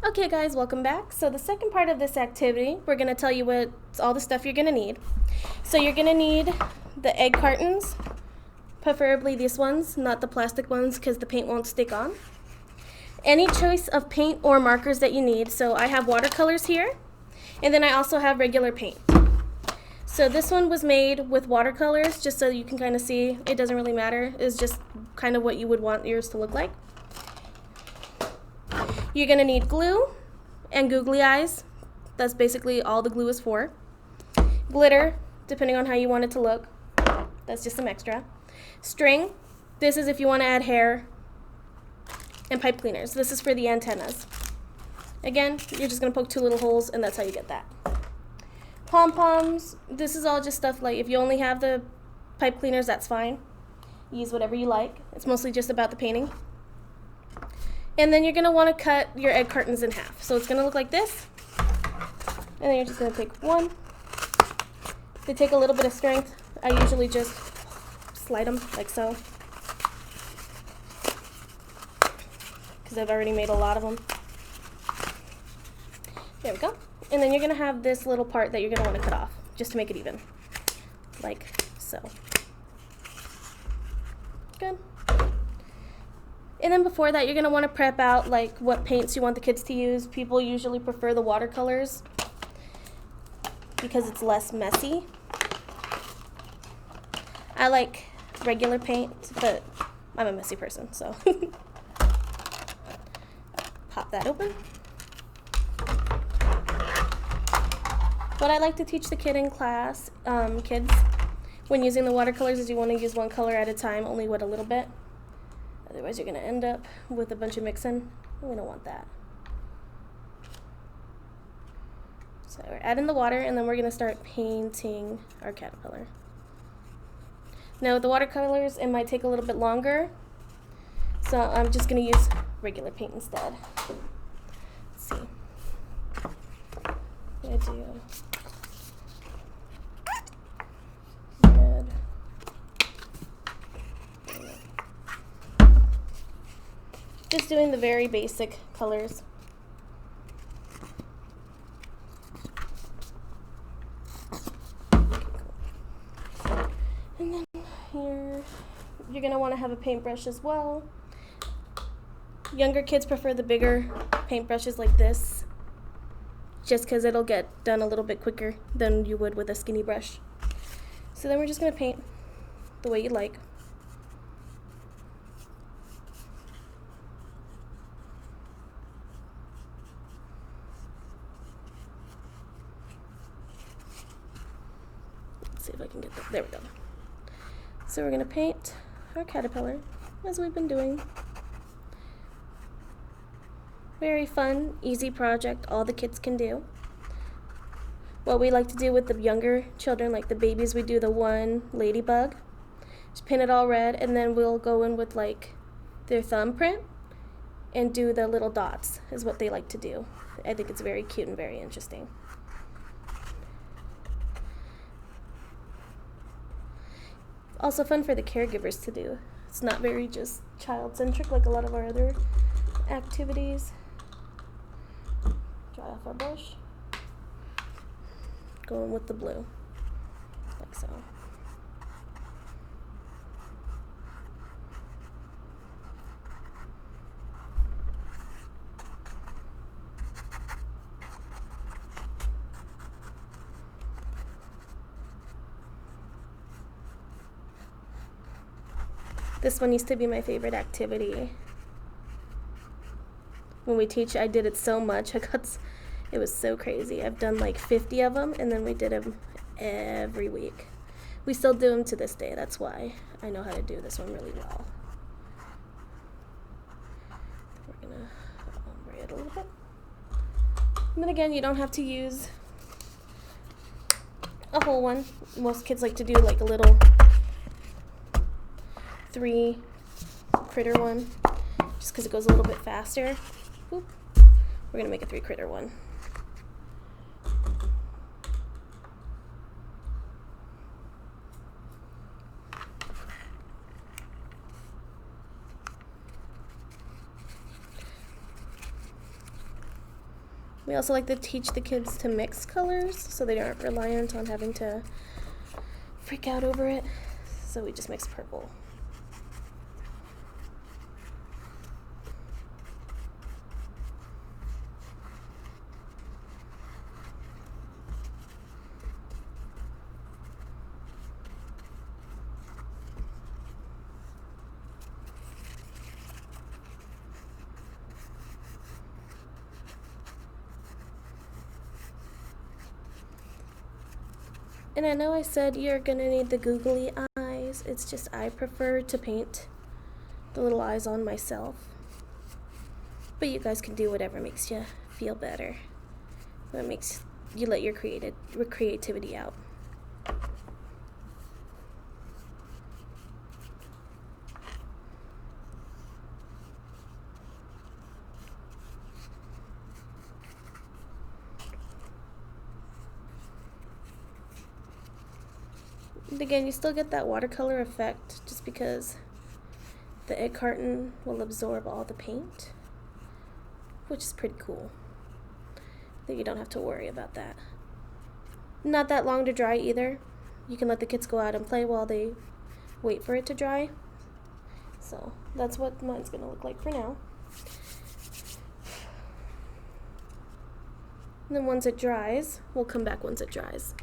Okay guys, welcome back. So the second part of this activity, we're going to tell you what's all the stuff you're going to need. So you're going to need the egg cartons, preferably these ones, not the plastic ones because the paint won't stick on. Any choice of paint or markers that you need. So I have watercolors here, and then I also have regular paint. So this one was made with watercolors, just so you can kind of see. It doesn't really matter. It's just kind of what you would want yours to look like. You're going to need glue and googly eyes. That's basically all the glue is for. Glitter, depending on how you want it to look. That's just some extra. String. This is if you want to add hair. And pipe cleaners. This is for the antennas. Again, you're just going to poke 2 little holes, and that's how you get that. Pom-poms. This is all just stuff like if you only have the pipe cleaners, that's fine. Use whatever you like. It's mostly just about the painting. And then you're going to want to cut your egg cartons in half. So it's going to look like this. And then you're just going to take one. They take a little bit of strength. I usually just slide them like so, because I've already made a lot of them. There we go. And then you're going to have this little part that you're going to want to cut off, just to make it even. Like so. Good. And then before that, you're going to want to prep out like what paints you want the kids to use. People usually prefer the watercolors because it's less messy. I like regular paint, but I'm a messy person, so pop that open. What I like to teach the kids when using the watercolors is you want to use one color at a time, only with a little bit. Otherwise, you're going to end up with a bunch of mixing. We don't want that. So we're adding the water, and then we're going to start painting our caterpillar. Now, with the watercolors, it might take a little bit longer, so I'm just going to use regular paint instead. Let's see. I'm going to do red. Just doing the very basic colors. And then here, you're going to want to have a paintbrush as well. Younger kids prefer the bigger paintbrushes like this, just because it'll get done a little bit quicker than you would with a skinny brush. So then we're just going to paint the way you like. Let's see if I can get that. There we go. So we're going to paint our caterpillar, as we've been doing. Very fun, easy project, all the kids can do. What we like to do with the younger children, like the babies, we do the one ladybug. Just paint it all red, and then we'll go in with like their thumbprint and do the little dots, is what they like to do. I think it's very cute and very interesting. Also fun for the caregivers to do. It's not very just child-centric like a lot of our other activities. Dry off our brush. Going with the blue, like so. This one used to be my favorite activity. When we teach, I did it so much. It was so crazy. I've done like 50 of them, and then we did them every week. We still do them to this day. That's why I know how to do this one really well. We're going to ombre it a little bit. But again, you don't have to use a whole one. Most kids like to do like a little 3 critter one, just because it goes a little bit faster. Oop. We're going to make a 3 critter one. We also like to teach the kids to mix colors so they aren't reliant on having to freak out over it. So we just mix purple. And I know I said you're gonna need the googly eyes. It's just I prefer to paint the little eyes on myself. But you guys can do whatever makes you feel better. What makes you let your creativity out. And again, you still get that watercolor effect just because the egg carton will absorb all the paint, which is pretty cool. That you don't have to worry about that. Not that long to dry either. You can let the kids go out and play while they wait for it to dry. So that's what mine's gonna look like for now. And then once it dries, we'll come back once it dries.